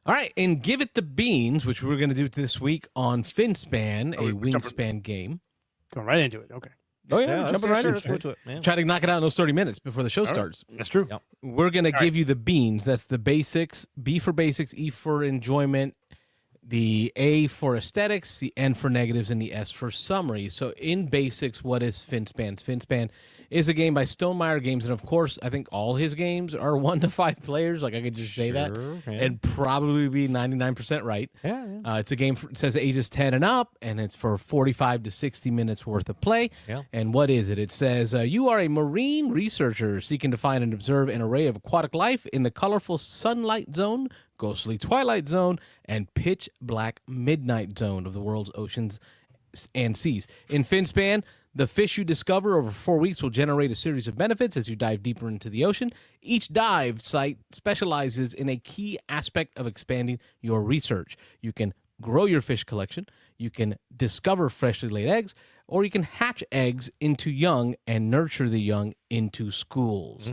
All right, and Giveth The BEANS, which we're going to do this week on Finspan, a Wingspan game. Going right into it. Okay. Oh, yeah, let's jumping go, right sure, into let's go to it. Yeah. Try to knock it out in those 30 minutes before the show All right. starts. That's true. Yep. We're going to All give you the beans. That's the basics. B for basics, E for enjoyment, the A for aesthetics, the N for negatives, and the S for summary. So in basics, what is Finspan? Finspan is a game by Stonemaier Games, and of course, I think all his games are 1 to 5 players. Like I could just say that and probably be 99% right. Yeah. It's a game it says ages 10 and up, and it's for 45 to 60 minutes worth of play. Yeah. And what is it? It says you are a marine researcher seeking to find and observe an array of aquatic life in the colorful sunlight zone, ghostly twilight zone, and pitch black midnight zone of the world's oceans and seas. In Finspan, the fish you discover over 4 weeks will generate a series of benefits as you dive deeper into the ocean. Each dive site specializes in a key aspect of expanding your research. You can grow your fish collection, you can discover freshly laid eggs, or you can hatch eggs into young and nurture the young into schools.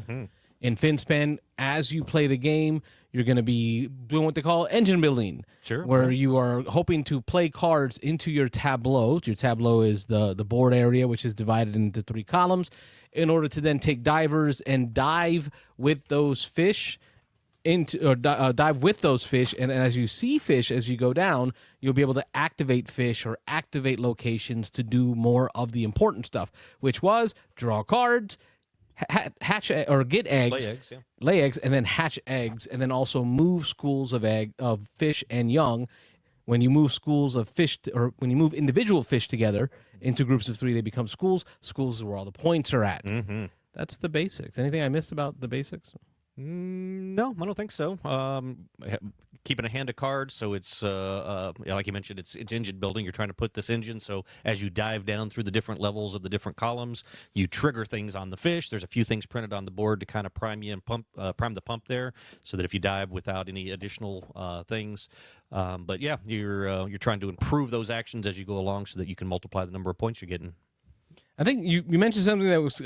In Finspan, as you play the game, you're going to be doing what they call engine building, where you are hoping to play cards into your tableau. Your tableau is the board area, which is divided into 3 columns, in order to then take divers and dive with those fish dive with those fish, and as you see fish as you go down, you'll be able to activate fish or activate locations to do more of the important stuff, which was draw cards, hatch or get eggs, lay eggs, and then hatch eggs, and then also move schools of fish and young. When you move schools of fish, or when you move individual fish together into groups of 3, they become schools. Schools is where all the points are at. That's the basics. Anything I missed about the basics? No, I don't think so. Keeping a hand of cards, so it's like you mentioned, it's engine building. You're trying to put this engine, so as you dive down through the different levels of the different columns, you trigger things on the fish. There's a few things printed on the board to kind of prime you and prime the pump there, so that if you dive without any additional things, but yeah, you're trying to improve those actions as you go along, so that you can multiply the number of points you're getting. I think you mentioned something that was.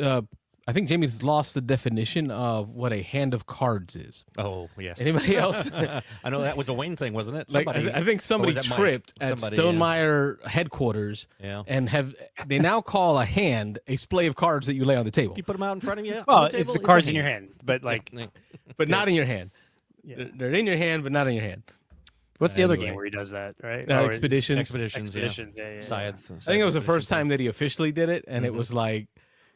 I think Jamie's lost the definition of what a hand of cards is. Oh, yes. Anybody else? I know that was a Wayne thing, wasn't it? Somebody, I think somebody tripped at Stonemaier headquarters, and they now call a hand a splay of cards that you lay on the table. You put them out in front of you. Well, on the table, it's the cards in your hand, but but not in your hand. Yeah. They're in your hand, but not in your hand. What's the other game where he does that, right? Expeditions. Expeditions, yeah. Scythe. I think it was the first time that he officially did it, and it was like,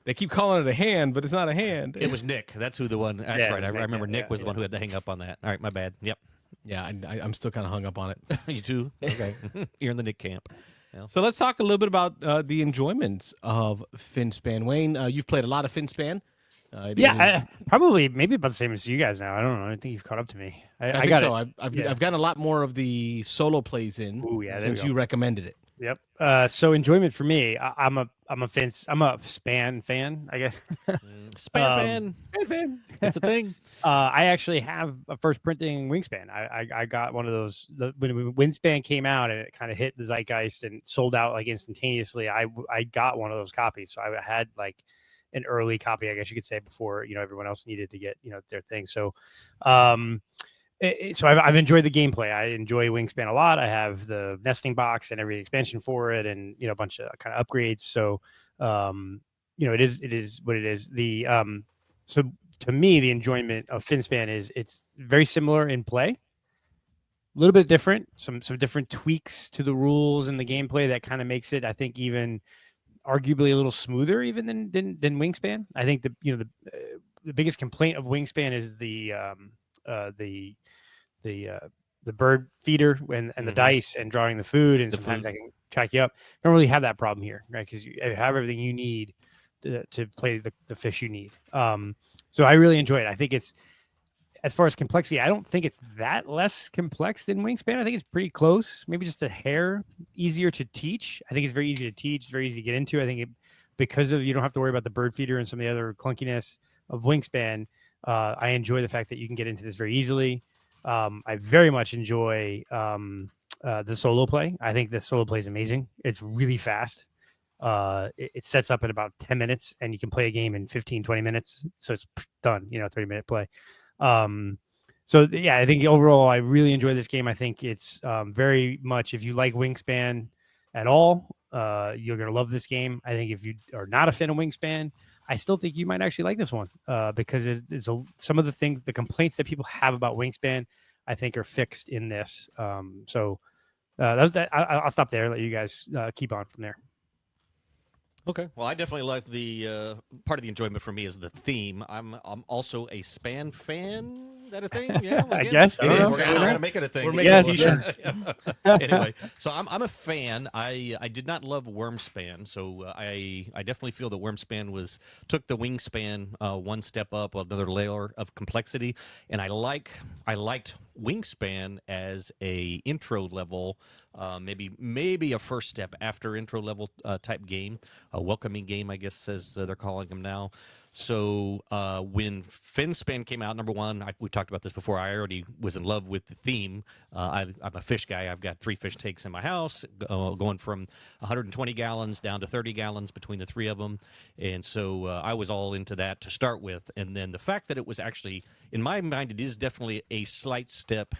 they keep calling it a hand, but it's not a hand. It was Nick. That's who the one. That's right. I remember Nick was the one who had to hang up on that. All right, my bad. Yep. Yeah, I'm still kind of hung up on it. You too? Okay. You're in the Nick camp. Yeah. So let's talk a little bit about the enjoyments of Finspan. Wayne, you've played a lot of Finspan. Probably maybe about the same as you guys now. I don't know. I think you've caught up to me. I think so. I've gotten a lot more of the solo plays in since you recommended it. Yep. So enjoyment for me. I'm a Span fan, I guess. Span fan. That's a thing. I actually have a first printing Wingspan. I got one of those when Wingspan came out and it kind of hit the zeitgeist and sold out like instantaneously. I got one of those copies, so I had like an early copy, I guess you could say, before everyone else needed to get their thing. So, so I've enjoyed the gameplay. I enjoy Wingspan a lot. I have the nesting box and every expansion for it, and a bunch of kind of upgrades. So, it is what it is. So to me, the enjoyment of Finspan is it's very similar in play, a little bit different, some different tweaks to the rules and the gameplay that kind of makes it, I think, even arguably a little smoother even than Wingspan. I think the biggest complaint of Wingspan is the bird feeder and the dice and drawing the food, and sometimes I can track you up. Don't really have that problem here, right? Because you have everything you need to play the fish you need. So I really enjoy it. I think it's, as far as complexity, I don't think it's that less complex than Wingspan. I think it's pretty close, maybe just a hair easier to teach. I think it's very easy to teach. It's very easy to get into. I think because of, you don't have to worry about the bird feeder and some of the other clunkiness of Wingspan. I enjoy the fact that you can get into this very easily. I very much enjoy the solo play. I think the solo play is amazing. It's really fast. It sets up in about 10 minutes and you can play a game in 15, 20 minutes. So it's done, 30-minute play. So yeah, I think overall I really enjoy this game. I think it's very much, if you like Wingspan at all, you're gonna love this game. I think if you are not a fan of Wingspan, I still think you might actually like this one because some of the complaints that people have about Wingspan, I think are fixed in this. So that was that. I'll stop there and let you guys keep on from there. Okay. Well, I definitely like the part of the enjoyment for me is the theme. I'm also a Span fan. Is that a thing? Yeah, I guess. It is. We're gonna make it a thing. We're making Yes, t-shirts. Anyway, so I'm a fan. I did not love Wormspan, so I definitely feel that Wormspan took the Wingspan one step up, another layer of complexity, and I liked Wingspan as a intro level, maybe a first step after intro level type game, a welcoming game, I guess, as they're calling them now. So when Finspan came out, number one, we talked about this before. I already was in love with the theme. I'm a fish guy. I've got 3 fish tanks in my house, going from 120 gallons down to 30 gallons between the 3 of them. And so I was all into that to start with. And then the fact that it was actually, in my mind, it is definitely a slight step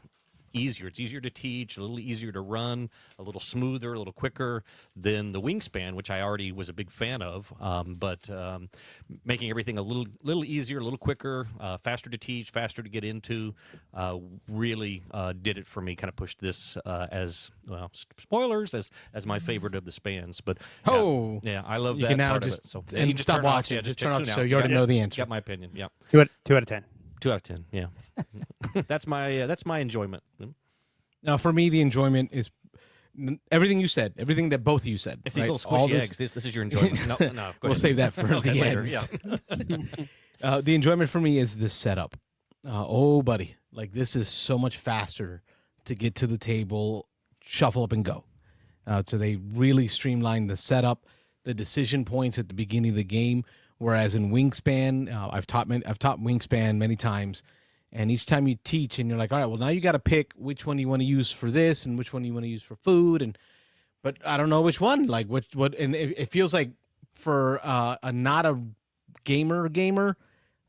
easier. It's easier to teach, a little easier to run, a little smoother, a little quicker than the Wingspan, which I already was a big fan of. But making everything a little easier, a little quicker, faster to teach, faster to get into, really did it for me. Kind of pushed this as well. Spoilers as my favorite of the spans. But yeah, I love you that can now part just, of it. So and you stop turn off, watching. yeah, Just turn off tune so out. you already know the answer. Got my opinion. Yeah, 2 out of 10. 2 out of 10. Yeah, that's my enjoyment. Now, for me, the enjoyment is everything you said, everything that both of you said. It's these right? little All squishy eggs. This is your enjoyment. No, go We'll ahead. save that for Okay, the later. end. Yeah. The enjoyment for me is the setup. Oh, buddy, like this is so much faster to get to the table, shuffle up and go. So they really streamlined the setup, the decision points at the beginning of the game. Whereas in Wingspan, I've taught Wingspan many times, and each time you teach, and you're like, all right, well now you got to pick which one you want to use for this and which one you want to use for food, but I don't know which one. Like what, and it feels like for a not a gamer,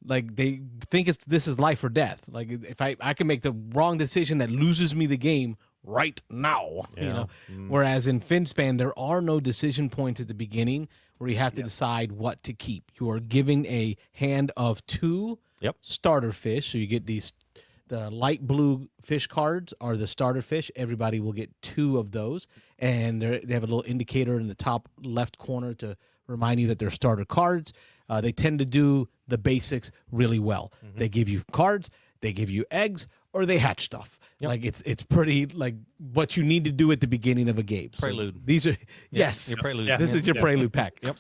like they think this is life or death. Like if I can make the wrong decision that loses me the game right now, you know. Whereas in Finspan, there are no decision points at the beginning where you have to decide what to keep. You are given a hand of 2 starter fish, so you get the light blue fish cards are the starter fish. Everybody will get 2 of those, and they have a little indicator in the top left corner to remind you that they're starter cards. They tend to do the basics really well. They give you cards, they give you eggs, or they hatch stuff. Like it's pretty like what you need to do at the beginning of a game. Prelude. So these are yes, your prelude. This is your prelude pack. Yep.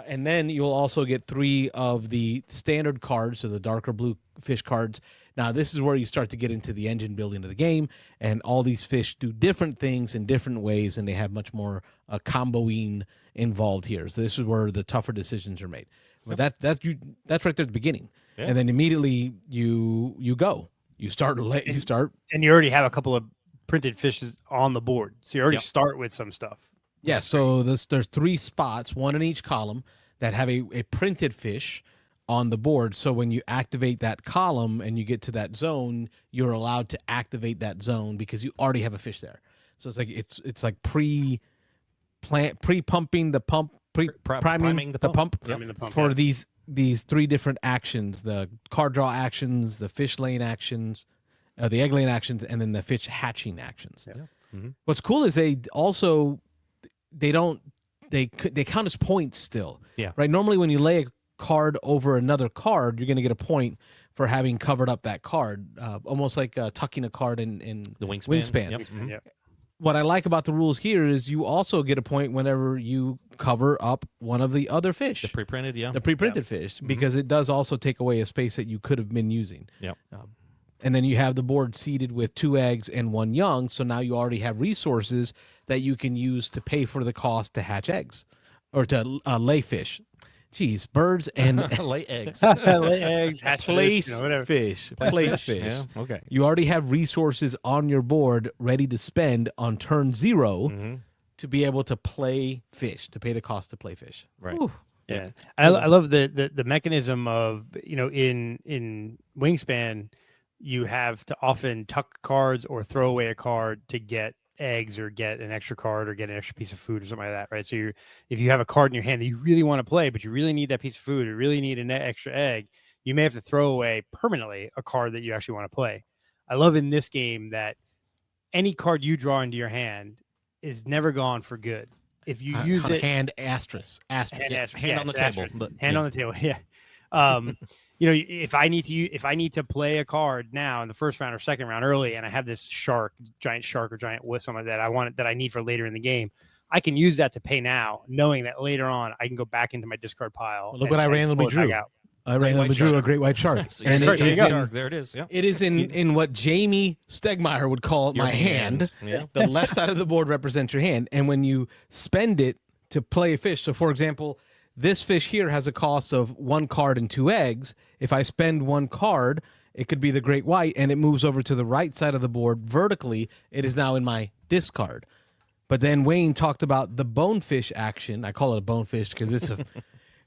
And then you'll also get 3 of the standard cards, so the darker blue fish cards. Now, this is where you start to get into the engine building of the game, and all these fish do different things in different ways, and they have much more comboing involved here. So this is where the tougher decisions are made. But that's right there at the beginning, and then immediately you go. You start, and you already have a couple of printed fishes on the board, so you already start with some stuff. Yeah, so there's 3 spots, 1 in each column, that have a printed fish on the board. So when you activate that column and you get to that zone, you're allowed to activate that zone because you already have a fish there. So it's like pre-pumping the pump, priming the pump for these 3 different actions: the card draw actions, the fish laying actions, the egg laying actions, and then the fish hatching actions. What's cool is they also they count as points still. Right. Normally, when you lay a card over another card, you're going to get a point for having covered up that card, almost like tucking a card in the wingspan. Yep. What I like about the rules here is you also get a point whenever you cover up one of the other fish. The pre-printed, the pre-printed fish, because it does also take away a space that you could have been using. And then you have the board seeded with 2 eggs and 1 young, so now you already have resources that you can use to pay for the cost to hatch eggs or to lay fish. Jeez, birds and lay eggs. Lay eggs, hatch place fish, whatever. Place fish. Yeah, okay. You already have resources on your board ready to spend on turn 0 to be able to play fish, to pay the cost to play fish. Right. Ooh. Yeah, I love the mechanism of, in Wingspan, you have to often tuck cards or throw away a card to get eggs or get an extra card or get an extra piece of food or something like that, right? So if you have a card in your hand that you really want to play, but you really need that piece of food or really need an extra egg, you may have to throw away permanently a card that you actually want to play. I love in this game that any card you draw into your hand is never gone for good. If you use it, hand asterisk, hand on the table, but hand on the table, yeah. You know, if I need to play a card now in the first round or second round early, and I have this giant shark or giant whisk, something that I need for later in the game, I can use that to pay now, knowing that later on I can go back into my discard pile. Well, look what I randomly drew. I randomly drew a great white shark. So and there it is. Yeah. It is in what Jamie Stegmeyer would call my hand. Yeah. The left side of the board represents your hand. And when you spend it to play a fish, so for example, this fish here has a cost of 1 card and 2 eggs. If I spend 1 card, it could be the great white, and it moves over to the right side of the board vertically. It is now in my discard. But then Wayne talked about the bonefish action. I call it a bonefish because it's a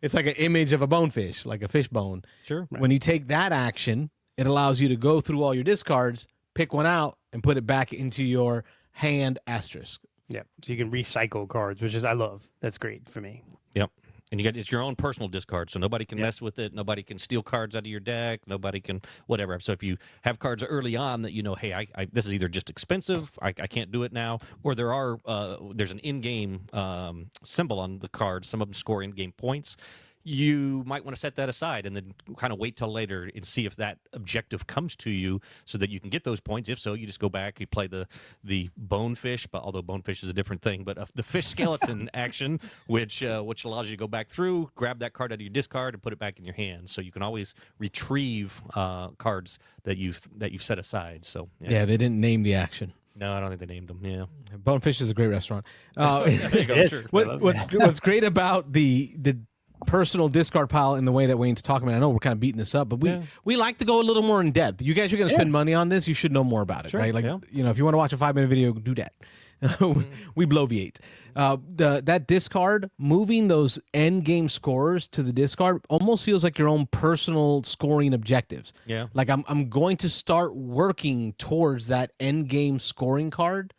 it's like an image of a bonefish, like a fish bone. Sure. When you take that action, it allows you to go through all your discards, pick one out, and put it back into your hand asterisk. Yeah. So you can recycle cards, which is I love. That's great for me. Yep. And it's your own personal discard, so nobody can mess with it. Nobody can steal cards out of your deck. Nobody can whatever. So if you have cards early on that you know, hey, this is either just expensive, I can't do it now, or there's an in-game symbol on the card. Some of them score in-game points. You might want to set that aside and then kind of wait till later and see if that objective comes to you so that you can get those points. If so, you just go back, you play the bonefish, but although bonefish is a different thing, but the fish skeleton action, which allows you to go back through, grab that card out of your discard and put it back in your hand. So you can always retrieve cards that you've set aside. So yeah, they didn't name the action. No, I don't think they named them. Yeah, Bonefish is a great restaurant. There you go. Sure. What's great about the personal discard pile in the way that Wayne's talking about. I know we're kind of beating this up, but we like to go a little more in depth. You guys are going to spend money on this. You should know more about it, right? Like, you know, if you want to watch a 5-minute video, do that. We bloviate. That discard, moving those end game scores to the discard almost feels like your own personal scoring objectives. Yeah. Like I'm going to start working towards that end game scoring card,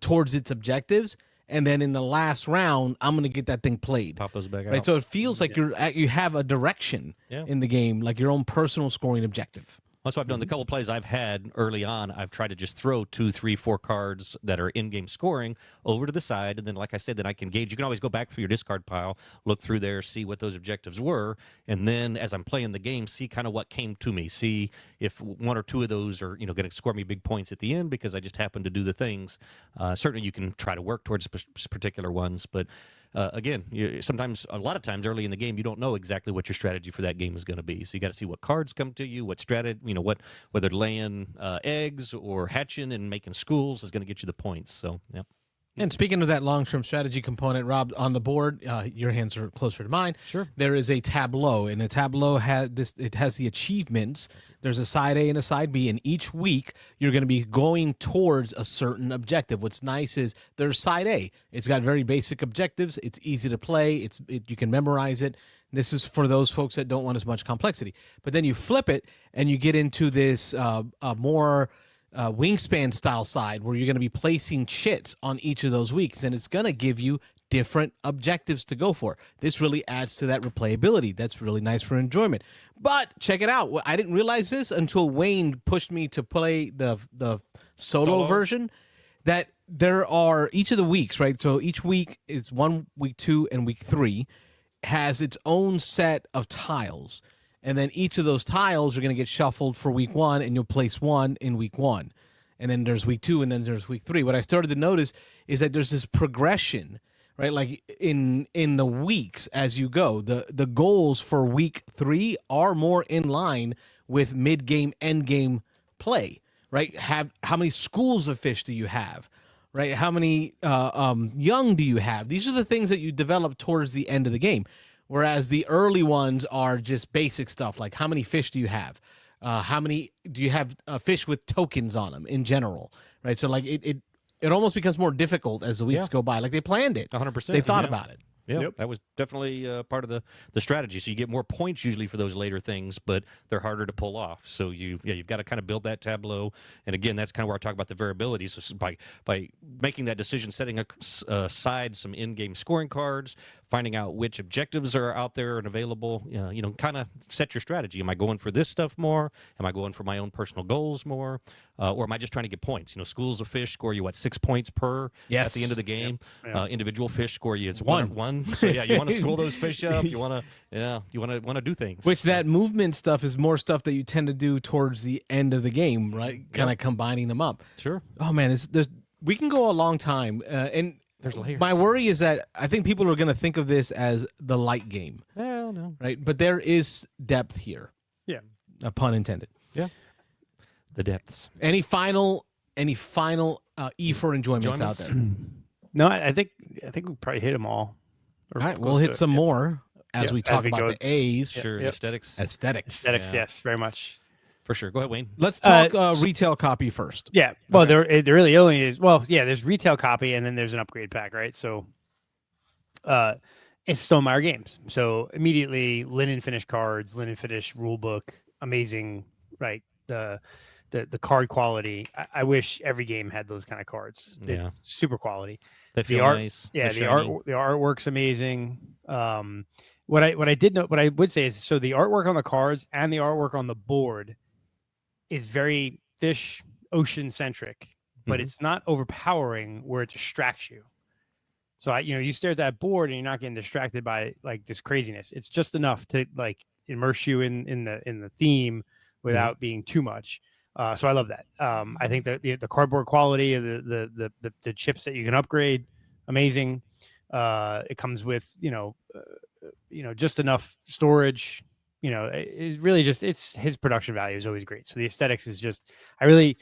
towards its objectives. And then in the last round, I'm going to get that thing played. Pop those back out. Right, so it feels like you have a direction in the game, like your own personal scoring objective. That's what I've done. The couple plays I've had early on, I've tried to just throw 2, 3, 4 cards that are in-game scoring over to the side, and then, like I said, then I can gauge. You can always go back through your discard pile, look through there, see what those objectives were, and then as I'm playing the game, see kind of what came to me. See if 1 or 2 of those are going to score me big points at the end because I just happened to do the things. Certainly, you can try to work towards particular ones, but. Again, a lot of times early in the game, you don't know exactly what your strategy for that game is going to be. So you got to see what cards come to you, what strategy, whether laying eggs or hatching and making schools is going to get you the points. So, yeah. And speaking of that long-term strategy component, Rob, on the board, your hands are closer to mine. Sure. There is a tableau, and the tableau has the achievements. There's a side A and a side B, and each week you're going to be going towards a certain objective. What's nice is there's side A. It's got very basic objectives. It's easy to play. You can memorize it. This is for those folks that don't want as much complexity. But then you flip it, and you get into this more wingspan style side where you're going to be placing chits on each of those weeks, and it's going to give you different objectives to go for. This really adds to that replayability. That's really nice for enjoyment. But check it out. I didn't realize this until Wayne pushed me to play the solo version, that there are each of the weeks, right? So each week is 1, week 2, and week 3 has its own set of tiles. And then each of those tiles are going to get shuffled for week 1, and you'll place 1 in week 1. And then there's week 2, and then there's week 3. What I started to notice is that there's this progression, right? Like in the weeks as you go, the goals for week 3 are more in line with mid-game, end-game play, right? How many schools of fish do you have, right? How many young do you have? These are the things that you develop towards the end of the game. Whereas the early ones are just basic stuff, like how many fish do you have? How many do you have fish with tokens on them in general, right? So like it almost becomes more difficult as the weeks go by. Like they planned it. 100%. They thought about it. Yeah, Yep. that was definitely part of the strategy. So you get more points usually for those later things, but they're harder to pull off. So you've got to kind of build that tableau. And again, that's kind of where I talk about the variability. So by making that decision, setting aside some in-game scoring cards, finding out which objectives are out there and available, kind of set your strategy. Am I going for this stuff more? Am I going for my own personal goals more? Or am I just trying to get points? Schools of fish score you 6 points per at the end of the game. Yep. Yeah. Individual fish score you One. So yeah, you want to school those fish up. You want to do things. Which that movement stuff is more stuff that you tend to do towards the end of the game, right? Kind of combining them up. Sure. Oh man, we can go a long time, and There's layers. my worry is that I think people are going to think of this as the light game, Well, no. right? But there is depth here. Yeah. A pun intended. Yeah. The depths. Any final E for enjoyments out there? No, I think we probably hit them all. All right, we'll hit some more as Yep, we as talk we about go. the A's. Sure. Yep. Aesthetics. Aesthetics. Aesthetics, Yeah. yes, very much. For sure. Go ahead, Wayne. Let's talk s- retail copy first. Yeah. Well, there really only is. Well, yeah. There's retail copy, and then there's an upgrade pack, right? So, it's Stonemaier Games. So immediately, linen finish cards, linen finish rule book, amazing, right? The card quality. I wish every game had those kind of cards. Yeah. It's super quality. They feel art- nice. Yeah, They're the shiny. artwork's amazing. What I would say is, so the artwork on the cards and the artwork on the board is very fish ocean centric, but Mhm. it's not overpowering where it distracts you. So you stare at that board and you're not getting distracted by like this craziness. It's just enough to like immerse you in the theme without being too much. So I love that. I think that the cardboard quality of the chips that you can upgrade, amazing. It comes with just enough storage. It's really just his production value is always great. So the aesthetics is just, I really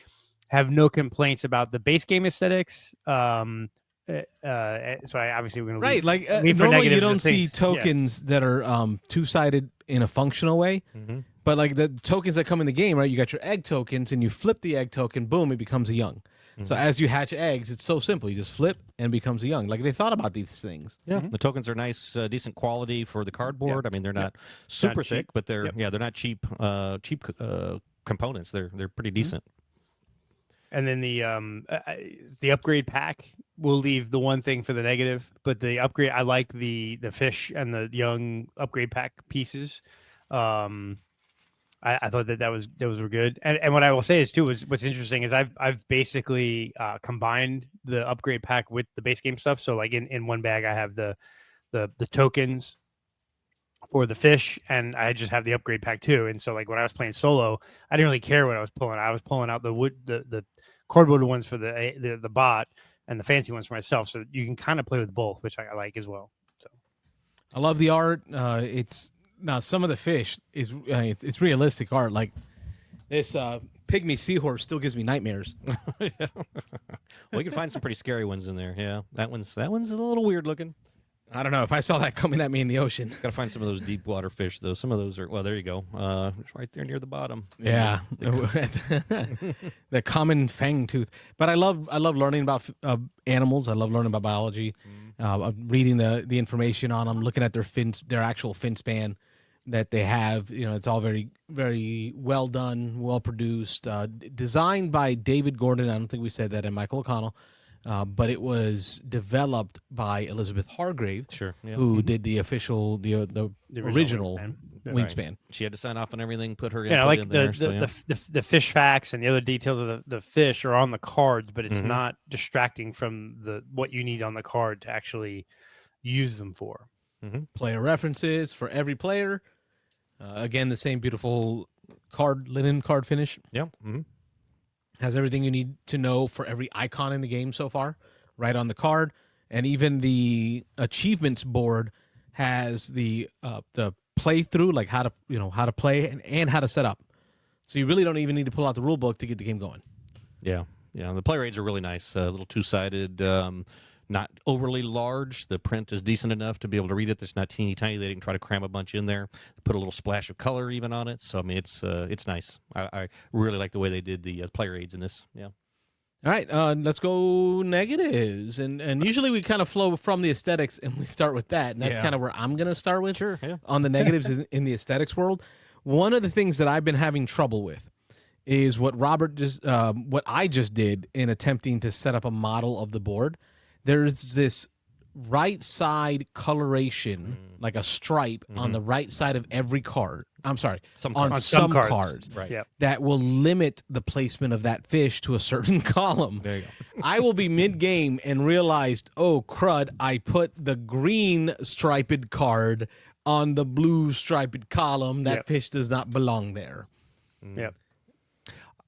have no complaints about the base game aesthetics. So I obviously we're gonna Right, leave, like leave for normally you negatives don't and see things. Yeah. tokens that are two-sided in a functional way, Mhm. but like the tokens that come in the game, right? You got your egg tokens, and you flip the egg token, boom, it becomes a young. So Mhm. as you hatch eggs, it's so simple. You just flip and it becomes a young. Like they thought about these things. Yeah, Mhm. the tokens are nice, decent quality for the cardboard. I mean, they're not super cheap. thick, but they're Yep. they're not cheap. Cheap components. They're pretty decent. And then the upgrade pack will leave the one thing for the negative, but the upgrade, I like the fish and the young upgrade pack pieces. I thought those were good. And what I will say is too is what's interesting is I've basically combined the upgrade pack with the base game stuff. So like in one bag I have the tokens for the fish, and I just have the upgrade pack too. And so like when I was playing solo, I didn't really care what I was pulling. I was pulling out the cardboard ones for the bot and the fancy ones for myself. So you can kind of play with both, which I like as well. So I love the art. It's now some of the fish is it's realistic art. Like this pygmy seahorse still gives me nightmares. Well, you can find some pretty scary ones in there. Yeah, that one's a little weird looking. I don't know if I saw that coming at me in the ocean. Got to find some of those deep water fish though. Some of those are there you go. It's right there near the bottom. Yeah, the common fang tooth. But I love learning about animals. I love learning about biology. Reading the information on them, looking at their actual fin span that they have. It's all very very well done, well produced. Designed by David Gordon. I don't think we said that, and Michael O'Connell. But it was developed by Elizabeth Hargrave, Sure. Yeah. who did the official, the original Wingspan. Wingspan. She had to sign off on everything. Put her Yeah, input like in there. the, so, yeah. the fish facts and the other details of the fish are on the cards, but it's Mhm. not distracting from what you need on the card to actually use them for. Player references for every player. Again, the same beautiful linen card finish. Yeah. Mm-hmm. Has everything you need to know for every icon in the game so far, right on the card. And even the achievements board has the playthrough, like how to play and how to set up. So you really don't even need to pull out the rule book to get the game going. Yeah. Yeah. The play rates are really nice. A little two-sided, not overly large. The print is decent enough to be able to read it. It's not teeny tiny. They didn't try to cram a bunch in there. Put a little splash of color even on it. So I mean, it's nice. I really like the way they did the player aids in this. Yeah. All right, let's go negatives, and usually we kind of flow from the aesthetics, and we start with that, and that's Yeah. kind of where I'm gonna start with. Sure, yeah. On the negatives in the aesthetics world, one of the things that I've been having trouble with is what what I just did in attempting to set up a model of the board. There's this right side coloration, like a stripe on the right side of every card. I'm sorry, on On some some cards, Right. Yep. that will limit the placement of that fish to a certain column. There you go. I will be mid-game and realized, oh crud, I put the green striped card on the blue striped column. That Yep. fish does not belong there. Yep.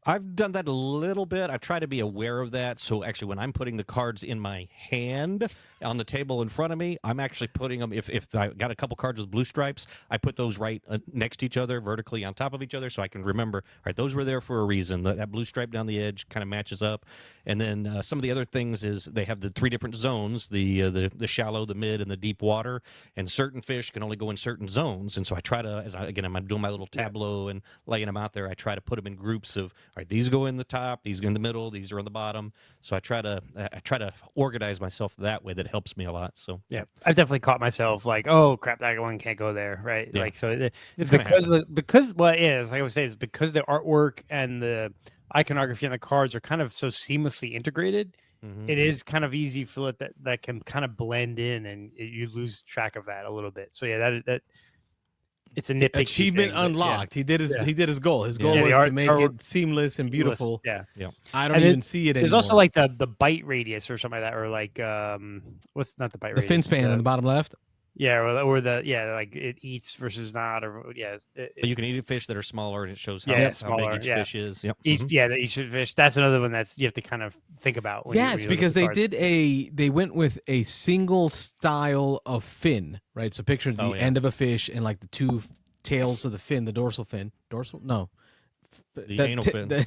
I've done that a little bit. I try to be aware of that. So actually, when I'm putting the cards in my hand on the table in front of me, I'm actually putting them. If I got a couple cards with blue stripes, I put those right next to each other, vertically on top of each other, so I can remember. All right, those were there for a reason. That blue stripe down the edge kind of matches up. And then some of the other things is they have the 3 different zones: the shallow, the mid, and the deep water. And certain fish can only go in certain zones. And so I try to, I'm doing my little tableau and laying them out there. I try to put them in groups of, all right, these go in the top, these go in the middle, these are on the bottom. So I try to organize myself that way. That helps me a lot. So Yeah, I've definitely caught myself like, oh crap, that one can't go there, right? Yeah. Like, so It's gonna because what it is, like I would say, is because the artwork and the iconography on the cards are kind of so seamlessly integrated. Mhm. It is kind of easy for it that can kind of blend in, and you lose track of that a little bit. So yeah, that it's a nitpicky Achievement thing, but yeah. unlocked. He did his Yeah. he did his goal. His goal Yeah, the was art- to make artwork- it seamless and beautiful. Yeah. I don't And even see it There's anymore. also like the bite radius or something like that, or like what's not the bite the radius? Finspan on the bottom left. Yeah, or the like it eats versus not, or But you can eat fish that are smaller, and it shows how, Yeah, how smaller, big each yeah. fish is. Yep. each Mhm. yeah, the each fish. That's another one that's you have to kind of think about. When Yes, you look at because the they cards. they went with a single style of fin, right? So picture the Oh, yeah. end of a fish and like the two tails of the fin, the dorsal fin. Dorsal? No. The anal fin.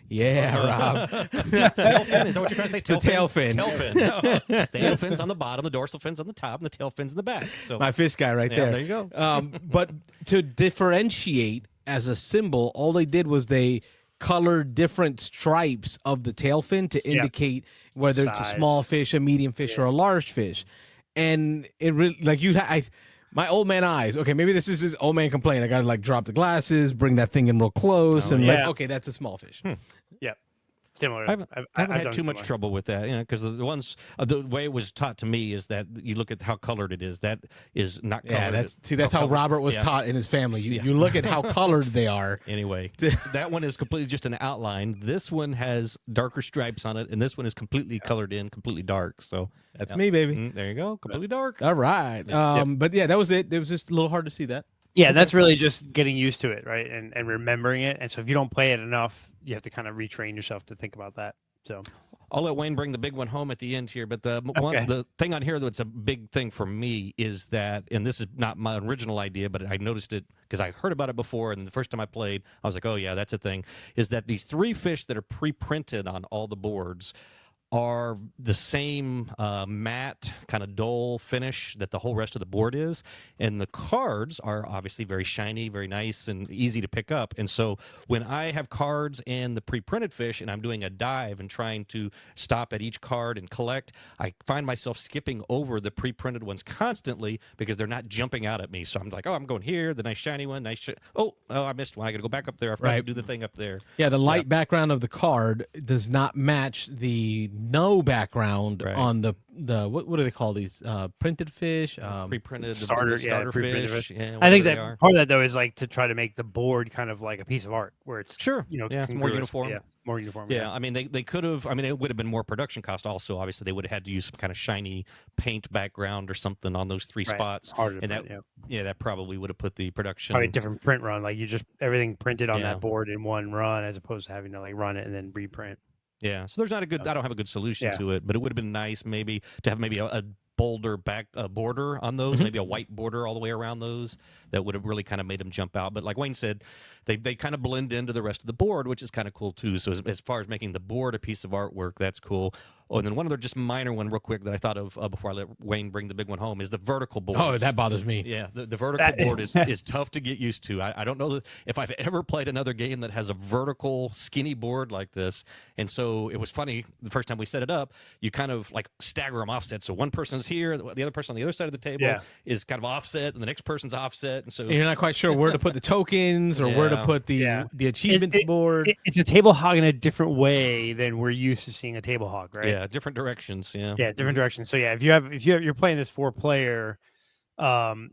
Yeah, Rob. Tail fin? Is that what you're trying to say? The tail fin. Tail fin. The anal fin's on the bottom, the dorsal fin's on the top, and the tail fin's in the back. So My fish guy right yeah, there. there you go. But to differentiate as a symbol, all they did was they colored different stripes of the tail fin to indicate whether it's a Size. small fish, a medium fish, or a large fish. And it really, like my old man eyes. Okay, maybe this is his old man complaint. I gotta like drop the glasses, bring that thing in real close, Oh, and yeah. like, okay, that's a small fish. Similar. I haven't I've had done too much similar. trouble with that, because the ones the way it was taught to me is that you look at how colored it is. That is not colored. Yeah, that's how colored- Robert was yeah. taught in his family. You Yeah. you look at how colored they are. Anyway, that one is completely just an outline. This one has darker stripes on it, and this one is completely colored in, completely dark. So That's Yep. me, baby. there you go, completely dark. All right. But yeah, that was it. It was just a little hard to see that. Yeah, that's really just getting used to it, right? And remembering it. And so if you don't play it enough, you have to kind of retrain yourself to think about that. So I'll let Wayne bring the big one home at the end here, but Okay. the thing on here that's a big thing for me is that, and this is not my original idea, but I noticed it because I heard about it before, and the first time I played, I was like, oh yeah, that's a thing, is that these 3 fish that are pre-printed on all the boards are the same matte, kind of dull finish that the whole rest of the board is. And the cards are obviously very shiny, very nice, and easy to pick up. And so when I have cards and the pre-printed fish and I'm doing a dive and trying to stop at each card and collect, I find myself skipping over the pre-printed ones constantly because they're not jumping out at me. So I'm like, oh, I'm going here, the nice shiny one, oh, I missed one. I got to go back up there. I forgot to Right. do the thing up there. Yeah, the light background of the card does not match the no background Right. on the what do they call these printed fish? Pre-printed, the starter- yeah, starter pre-printed fish. fish. Yeah, I think whatever they that are. part of that though is like to try to make the board kind of like a piece of art where it's Sure. yeah, it's more congruous. uniform. Yeah, more uniform. Yeah, I mean, they could have. I mean, it would have been more production cost. Also, obviously, they would have had to use some kind of shiny paint background or something on those 3 Right. spots. Harder to And print, Yeah, that probably would have put the production. probably a different print run. Like you just everything printed on Yeah. that board in one run, as opposed to having to like run it and then reprint. Yeah, so there's not a good. I don't have a good solution Yeah. to it, but it would have been nice maybe to have maybe a bolder back border on those, maybe a white border all the way around those, that would have really kind of made them jump out. But like Wayne said, they kind of blend into the rest of the board, which is kind of cool too. So as far as making the board a piece of artwork, that's cool. Oh, and then one other just minor one real quick that I thought of before I let Wayne bring the big one home is the vertical board. Oh, that bothers me. Yeah, the vertical board is tough to get used to. I don't know that if I've ever played another game that has a vertical skinny board like this. And so it was funny the first time we set it up, you kind of like stagger them offset. So one person's here, the other person on the other side of the table is kind of offset, and the next person's offset. And so And you're not quite sure where to put the tokens or where to put the achievements board. It's a table hog in a different way than we're used to seeing a table hog, right? Yeah, different directions. Yeah, different directions. So yeah, if you're playing this 4-player,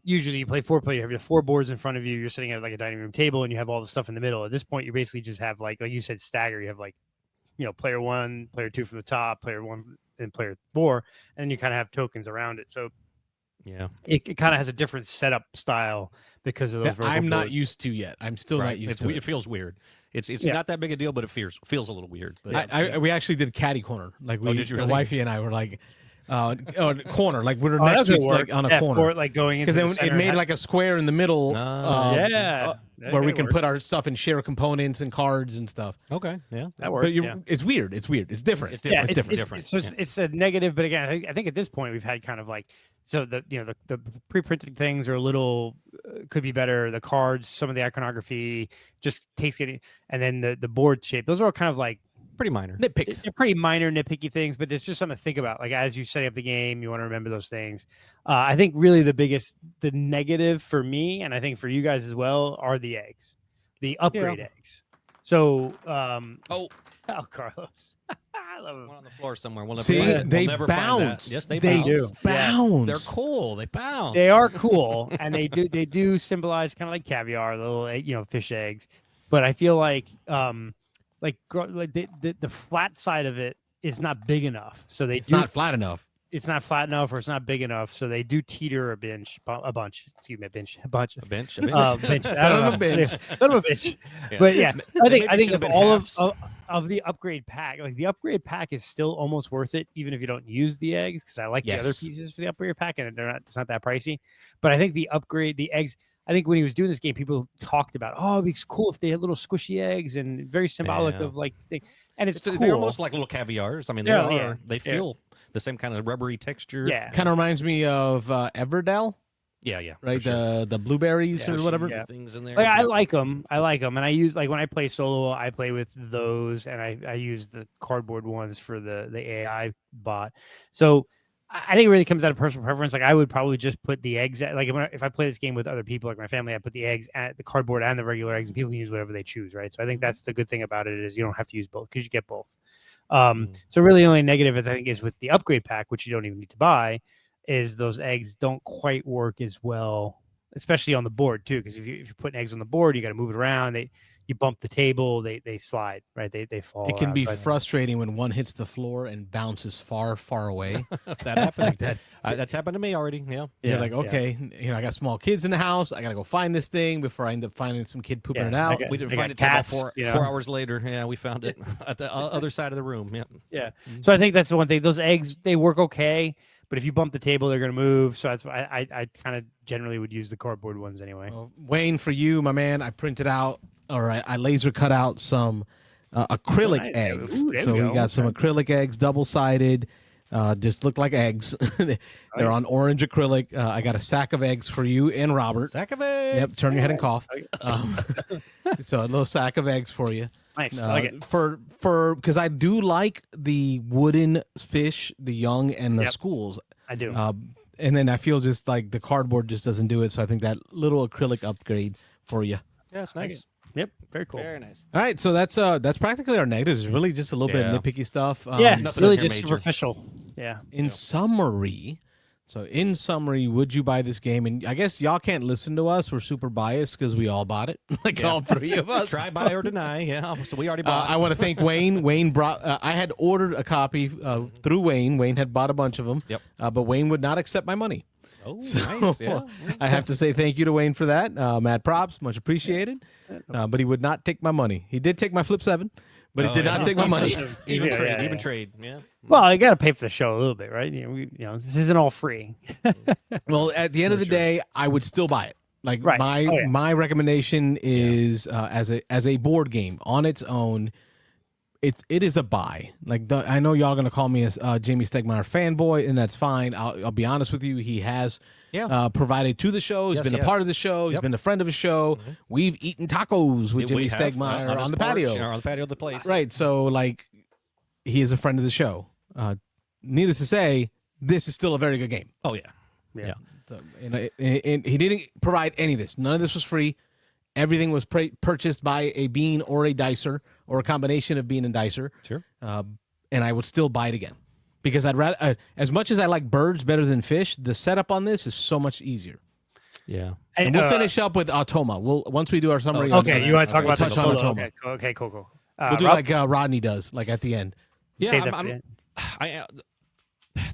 usually you play 4-player. You have your 4 boards in front of you. You're sitting at like a dining room table, and you have all the stuff in the middle. At this point, you basically just have like you said, stagger. You have like, player 1, player 2 from the top, player 1, and player 4, and then you kind of have tokens around it. So yeah, it kind of has a different setup style because of those. That I'm not used to yet. I'm still not used to it. It feels weird. It's not that big a deal, but it feels a little weird. But we actually did caddy corner. Like did you really? wifey and I were like, corner. Like we were next to each, like on a corner. Like going into because then it made like a square in the middle. Where we can put our stuff and share components and cards and stuff. Okay, yeah, that works. But it's weird. It's weird. It's different. It's different. It's different. So it's a negative, but again, I think at this point we've had kind of like the pre-printed things are a little could be better. The cards, some of the iconography just takes getting, and then the board shape. Those are all kind of like pretty minor nitpicks. They're pretty minor nitpicky things, but it's just something to think about. Like as you set up the game, you want to remember those things. I think really the negative for me, and I think for you guys as well, are the eggs, the upgrade eggs. So, Carlos, I love them. One on the floor somewhere. They never bounce. Find that. Yes, they do. Bounce. They're cool. They bounce. They are cool, and they do symbolize kind of like caviar, little fish eggs. But I feel like the flat side of it is not big enough, so it's not flat enough. It's not flat enough, or it's not big enough, so they do teeter a bunch. Excuse me, a bunch. Bench. Son of a bitch. Yeah. But yeah, I think of all halves. of the upgrade pack, like the upgrade pack is still almost worth it, even if you don't use the eggs, because I like the other pieces for the upgrade pack, and it's not that pricey. But I think the eggs. I think when he was doing this game, people talked about, it'd be cool if they had little squishy eggs and very symbolic of like thing. And it's cool. They're almost like little caviars. I mean, they feel the same kind of rubbery texture. Yeah, kind of reminds me of Everdell. Yeah. Right, sure. the blueberries or whatever. Things in there. Like, I like them, and I use when I play solo, I play with those, and I use the cardboard ones for the AI bot. So I think it really comes out of personal preference. Like I would probably just put the eggs if I play this game with other people, like my family, I put the eggs at the cardboard and the regular eggs, and people can use whatever they choose, right? So I think that's the good thing about it is you don't have to use both because you get both. So really the only negative I think is with the upgrade pack, which you don't even need to buy, is those eggs don't quite work as well, especially on the board too. Because if you're putting eggs on the board, you got to move it around. You bump the table, they slide, right? They fall. It can be frustrating when one hits the floor and bounces far, far away. That happened like that. That's happened to me already. Yeah. You're like, okay, I got small kids in the house. I got to go find this thing before I end up finding some kid pooping it out. We didn't find it until 4 hours later. Yeah, we found it at the other side of the room. Yeah. Yeah. So I think that's the one thing. Those eggs, they work okay, but if you bump the table, they're going to move. So that's why I kind of generally would use the cardboard ones anyway. Well, Wayne, for you, my man, I printed out. All right, I laser cut out some acrylic eggs. So we got some acrylic eggs, double-sided, just look like eggs. They're on orange acrylic. I got a sack of eggs for you and Robert. Sack of eggs. Yep, turn your head and cough. So a little sack of eggs for you. Nice. I like it. Because I do like the wooden fish, the young and the schools. I do. And then I feel just like the cardboard just doesn't do it. So I think that little acrylic upgrade for you. Yeah, it's nice. Yep, very cool. Very nice. All right, so that's practically our negatives. It's really just a little bit of nitpicky stuff. It's really just superficial. Yeah. In summary, would you buy this game? And I guess y'all can't listen to us. We're super biased because we all bought it, all three of us. Try, buy, or deny. Yeah, so we already bought. I want to thank Wayne. Wayne brought. I had ordered a copy through Wayne. Wayne had bought a bunch of them. Yep. But Wayne would not accept my money. Oh, nice. Yeah. I have to say thank you to Wayne for that. Mad props, much appreciated. But he would not take my money. He did take my Flip 7, but it did not take my money. Even Yeah, trade, yeah, even yeah. trade. Yeah. Well, you got to pay for the show a little bit, right? This isn't all free. Well, at the end of the day, I would still buy it. Like Right. my recommendation is as a board game on its own. It is a buy. Like I know y'all gonna call me a Jamie Stegmaier fanboy, and that's fine. I'll be honest with you. He has provided to the show. He's been a part of the show. He's been a friend of the show. Mm-hmm. We've eaten tacos with Jamie Stegmaier on the patio. On the patio of the place. Right. So like, he is a friend of the show. Needless to say, this is still a very good game. Oh yeah. Yeah. So, and he didn't provide any of this. None of this was free. Everything was purchased by a bean or a dicer or a combination of bean and dicer. Sure. And I would still buy it again because I'd rather, as much as I like birds better than fish, the setup on this is so much easier. Yeah. And we'll finish up with Automa. Once we do our summary. Okay, you want to talk about touch the on solo? Automa. Okay, cool. We'll do like Rodney does, like at the end. Yeah,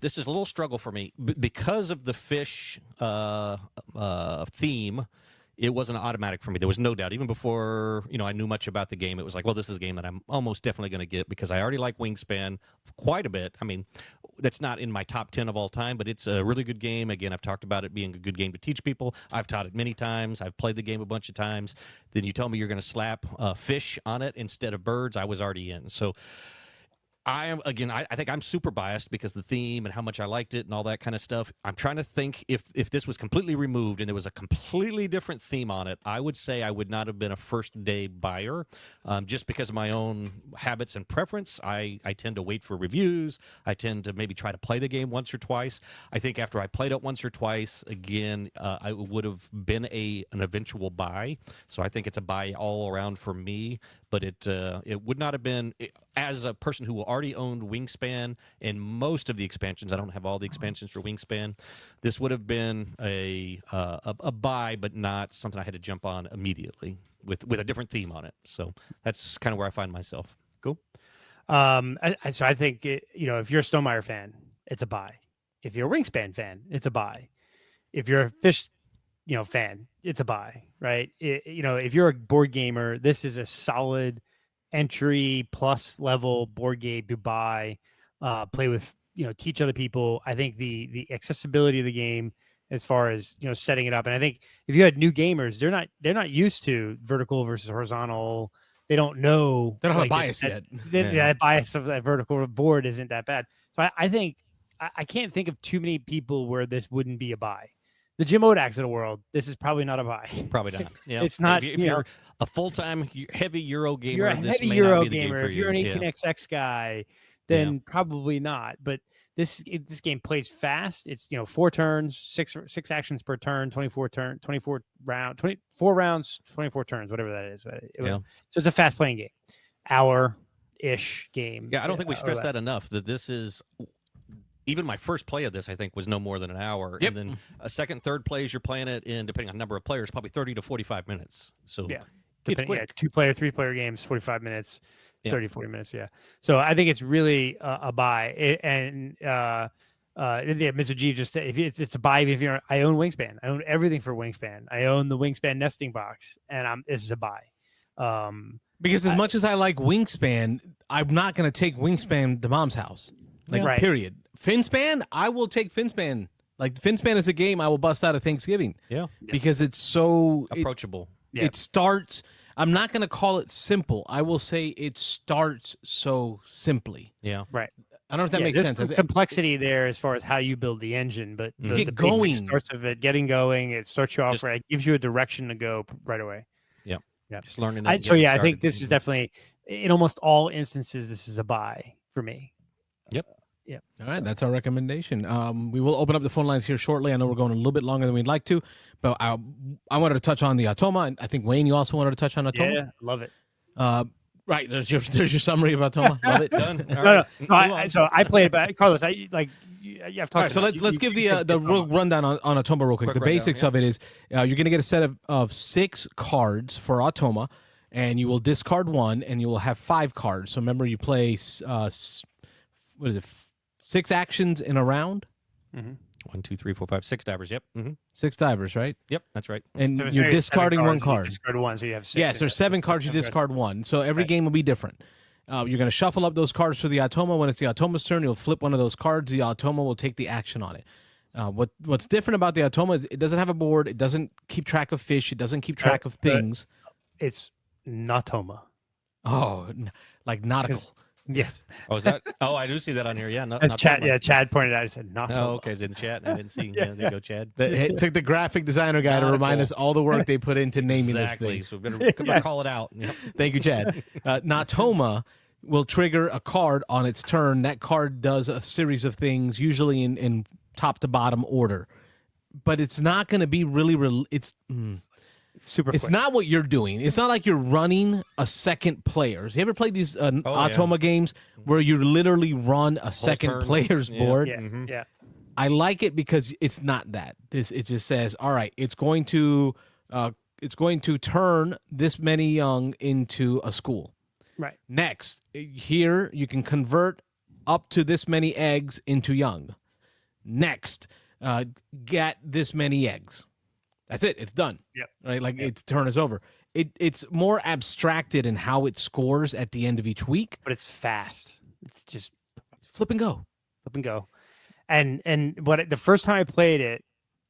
this is a little struggle for me because of the fish theme. It wasn't automatic for me. There was no doubt. Even before I knew much about the game, it was like, well, this is a game that I'm almost definitely going to get because I already like Wingspan quite a bit. I mean, that's not in my top 10 of all time, but it's a really good game. Again, I've talked about it being a good game to teach people. I've taught it many times. I've played the game a bunch of times. Then you tell me you're going to slap fish on it instead of birds. I was already in. So I think I'm super biased because the theme and how much I liked it and all that kind of stuff. I'm trying to think if this was completely removed and there was a completely different theme on it, I would say I would not have been a first day buyer just because of my own habits and preference. I tend to wait for reviews. I tend to maybe try to play the game once or twice. I think after I played it once or twice, again, I would have been an eventual buy. So I think it's a buy all around for me. But it would not have been, as a person who already owned Wingspan and most of the expansions. I don't have all the expansions for Wingspan. This would have been a buy, but not something I had to jump on immediately with a different theme on it. So that's kind of where I find myself. Cool. So I think if you're a Stonemaier fan, it's a buy. If you're a Wingspan fan, it's a buy. If you're a fish fan, it's a buy, right? If you're a board gamer, this is a solid entry plus level board game to buy, play with, teach other people. I think the accessibility of the game as far as, setting it up. And I think if you had new gamers, they're not used to vertical versus horizontal. They don't know. They don't have a bias yet. That bias of that vertical board isn't that bad. So I think I can't think of too many people where this wouldn't be a buy. The Jim Odaks of the world, this is probably not a buy. Probably not. Yeah, it's not. If you're a full-time heavy Euro gamer, you're a this heavy may Euro not be the gamer. game for If you're you. an 18xx guy, then probably not. But this game plays fast. It's 4 turns, six actions per turn, 24 rounds, 24 turns, whatever that is. So it's a fast-playing game, hour-ish game. Yeah, I don't think we stress that enough. That this is. Even my first play of this, I think, was no more than an hour. Yep. And then a second, third plays, you're playing it in, depending on number of players, probably 30 to 45 minutes. So it's quick. 2-player, 3-player games, 45 minutes, 30, 40 minutes. Yeah. So I think it's really a buy. Mr. G just said, it's a buy. I own Wingspan. I own everything for Wingspan. I own the Wingspan nesting box, and this is a buy. Because as much as I like Wingspan, I'm not going to take Wingspan to Mom's house. Period. Finspan, I will take Finspan. Like, Finspan is a game I will bust out at Thanksgiving. Yeah. Because it's so approachable. It starts. I'm not going to call it simple. I will say it starts so simply. Yeah. Right. I don't know if that makes sense. There's complexity there as far as how you build the engine, but the going starts of it, getting going, it starts you off right. It gives you a direction to go right away. Yeah. Just learning. I think this is definitely, in almost all instances, this is a buy for me. Yep. Yeah. All right, that's our recommendation. We will open up the phone lines here shortly. I know we're going a little bit longer than we'd like to, but I wanted to touch on the Automa, and I think Wayne, you also wanted to touch on Automa. Yeah, love it. Right, there's your summary of Automa. Love it. Done. No. I played it, but Carlos, I've talked. All right, so let's give the real rundown on Automa real quick. The basics of it is you're going to get a set of 6 cards for Automa, and you will discard 1, and you will have 5 cards. So remember, you play what is it? 6 actions in a round. Mm-hmm. 1, 2, 3, 4, 5, 6 divers. Yep. Mm-hmm. 6 divers, right? Yep, that's right. And you're discarding 1 card. You discard 1, so you have 6. Yes, there's 7 cards. You discard 1. So every game will be different. You're going to shuffle up those cards for the Automa. When it's the Automa's turn, you'll flip one of those cards. The Automa will take the action on it. What's different about the Automa is it doesn't have a board. It doesn't keep track of fish. It doesn't keep track of things. It's Natoma. Oh, like nautical. Yes. Oh, is that? Oh, I do see that on here. Yeah, That's Chad. Yeah, Chad pointed out. He said Natoma. Oh, okay. It's in chat. I didn't see. There you go, Chad. It took the graphic designer guy to remind us all the work they put into naming this thing. So we better call it out. Yep. Thank you, Chad. Natoma will trigger a card on its turn. That card does a series of things, usually in top to bottom order. But it's not going to be really. It's super. It's quick. not what you're doing. It's not like you're running a second player. You ever played these Automa games where you literally run a second player's board? Yeah. Yeah. I like it because it's not that. It just says, all right, it's going to turn this many young into a school. Right. Next, here you can convert up to this many eggs into young. Next, get this many eggs. That's it. It's done. Yep. Right. Like its turn is over. It's more abstracted in how it scores at the end of each week. But it's fast. It's just flip and go. Flip and go. And what the first time I played it,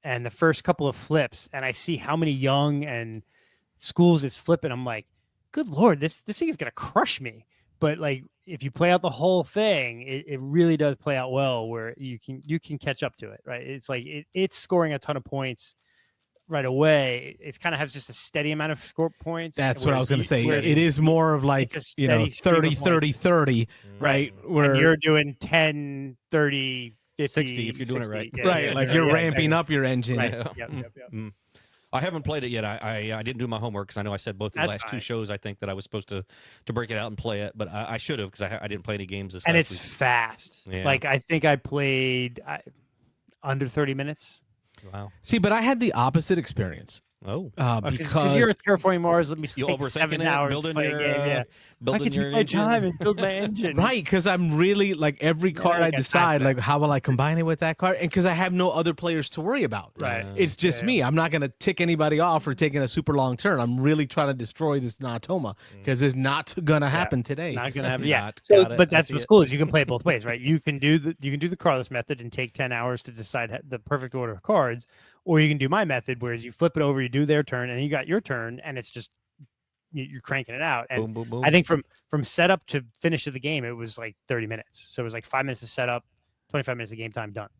and the first couple of flips, and I see how many young and schools it's flipping, I'm like, good Lord, this thing is gonna crush me. But like if you play out the whole thing, it really does play out well where you can catch up to it, right? It's like it's scoring a ton of points right away. It kind of has just a steady amount of score points. That's what I was going to say. It is more of like, 30, 30, 30, right? Where you're doing 10, 30, 50, 60 if you're doing 60. it right. Yeah, right. yeah, like yeah, you're yeah, ramping exactly. up your engine. Right. Yep. I haven't played it yet. I didn't do my homework because I know I said both the last two shows I think that I was supposed to break it out and play it, but I should have because I didn't play any games this. And last it's week. fast. Yeah. Like I think I played under 30 minutes. Wow. See, but I had the opposite experience. Oh, because you're a terraforming Mars. Let me spend 7 hours building play your, a game. Yeah, I can take my time and build my engine. Right, because I'm really like every card I decide, like how will I combine it with that card, and because I have no other players to worry about. Right, it's just me. I'm not going to tick anybody off for taking a super long turn. I'm really trying to destroy this Natoma because it's not going to happen today. Not going to happen. Yeah, but that's what's cool is you can play it both ways, right? You can do the Carlos method and take 10 hours to decide the perfect order of cards. Or you can do my method, whereas you flip it over, you do their turn, and you got your turn, and it's just you're cranking it out. And boom, boom, boom. I think from setup to finish of the game, it was like 30 minutes. So it was like 5 minutes to set up, 25 minutes of game time done.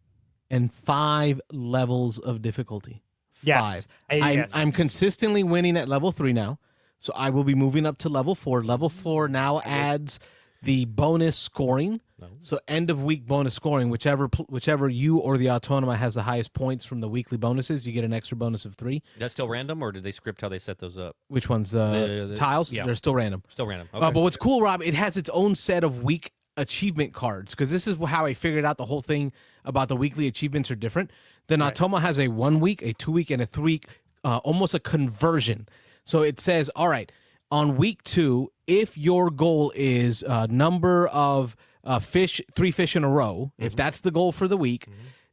And 5 levels of difficulty. Yes. 5. I'm consistently winning at level 3 now, so I will be moving up to level 4. Level 4 now adds the bonus scoring. So end of week bonus scoring, whichever you or the Autonoma has the highest points from the weekly bonuses, you get an extra bonus of 3. That's still random, or did they script how they set those up? Which ones? The tiles? Yeah. They're still random. Still random. Okay. But what's cool, Rob, it has its own set of week achievement cards, because this is how I figured out the whole thing about the weekly achievements are different. The Automa has a 1 week, a 2 week, and a 3 week, almost a conversion. So it says, all right, on week 2, if your goal is number of 3 fish in a row, if that's the goal for the week,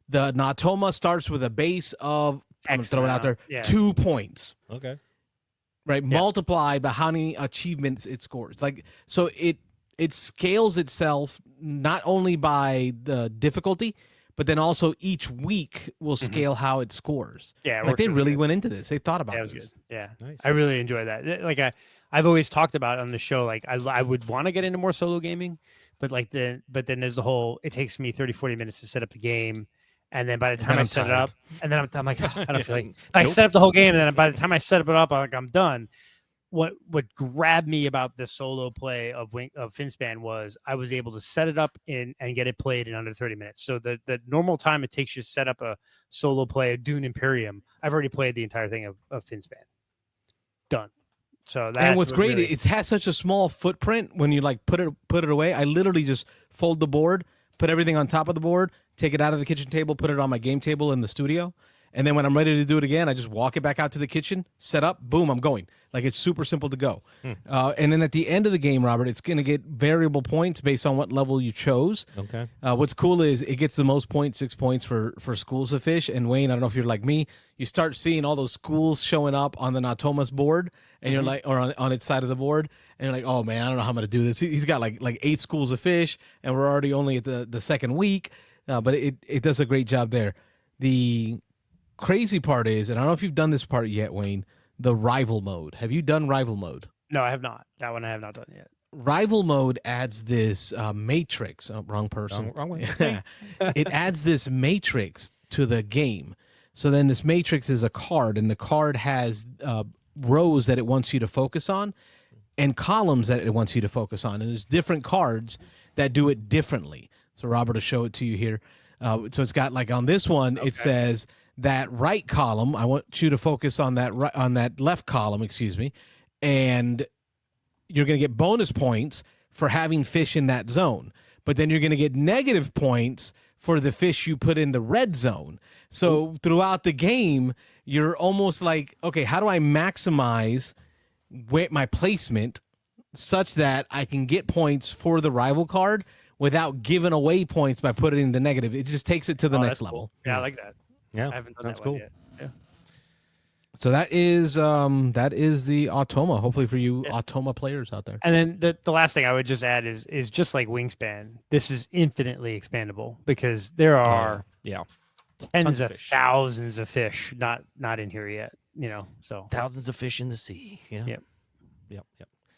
the Natoma starts with a base of, I'm going to throw it out there, 2 points. Okay. Right? Multiplied by how many achievements it scores. Like, so it scales itself not only by the difficulty, but then also each week will scale how it scores. Yeah. Like they really went into this. They thought about this. That was good. Yeah. Nice. I really enjoy that. Like I've always talked about on the show, like I would want to get into more solo gaming, but then there's the whole, it takes me 30, 40 minutes to set up the game. And then by the time I set it up, and then I'm like, I don't feel like I set up the whole game. And then by the time I set it up, I'm done. What grabbed me about the solo play of Finspan was I was able to set it up and get it played in under 30 minutes. So the normal time it takes you to set up a solo play of Dune Imperium, I've already played the entire thing of Finspan. Done. So that's and what's great, it has such a small footprint when you like put it away. I literally just fold the board, put everything on top of the board, take it out of the kitchen table, put it on my game table in the studio, And then when I'm ready to do it again, I just walk it back out to the kitchen, set up, boom, I'm going. Like it's super simple to go. And then at the end of the game, Robert, it's going to get variable points based on what level you chose. Okay. What's cool is it gets the most points, 6 points for schools of fish. And Wayne, I don't know if you're like me, you start seeing all those schools showing up on the Natomas board, and you're like, or on its side of the board, and you're like, oh man, I don't know how I'm going to do this. He's got like 8 schools of fish, and we're already only at the second week. But it does a great job there. The crazy part is, and I don't know if you've done this part yet, Wayne, the rival mode. Have you done rival mode? No, I have not. That one I have not done yet. Rival mode adds this matrix. Oh, wrong person. Wrong one. It adds this matrix to the game. So then this matrix is a card, and the card has rows that it wants you to focus on and columns that it wants you to focus on. And there's different cards that do it differently. So Robert will show it to you here. So it's got like on this one, it says that right column, I want you to focus on that on that left column, excuse me, and you're going to get bonus points for having fish in that zone. But then you're going to get negative points for the fish you put in the red zone. So throughout the game, you're almost like, okay, how do I maximize my placement such that I can get points for the rival card without giving away points by putting in the negative? It just takes it to the next level. Cool. Yeah, I like that. Yeah, I haven't done that's that cool. one yet. Yeah. So that is the Automa. Hopefully for you Automa players out there. And then the last thing I would just add is just like Wingspan, this is infinitely expandable because there are tens of thousands of fish not in here yet. So Thousands of fish in the sea. Yeah. Yep. Yep.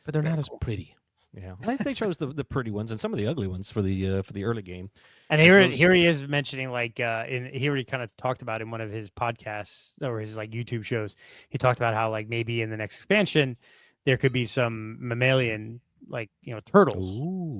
But they're not as pretty. Yeah, I think they chose the pretty ones and some of the ugly ones for the early game. And here he is mentioning he already kind of talked about in one of his podcasts or his like YouTube shows. He talked about how like maybe in the next expansion there could be some mammalian turtles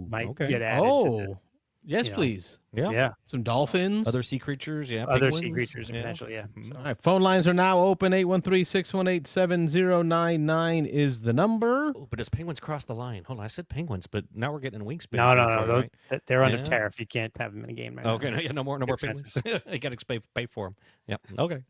might get added. Oh, yes, please. Yeah. Some dolphins. Other sea creatures. Yeah. Other penguins. sea creatures potentially. Yeah. Mhm. So, All right, phone lines are now open. 813-618-7099 is the number. Oh, but does penguins cross the line? Hold on, I said penguins, but now we're getting a wingspan. no. territory, Those they're under Yeah. tariff. You can't have them in a game right right? Okay, now. no more penguins. Expenses. You got to pay for them. Yeah. Okay.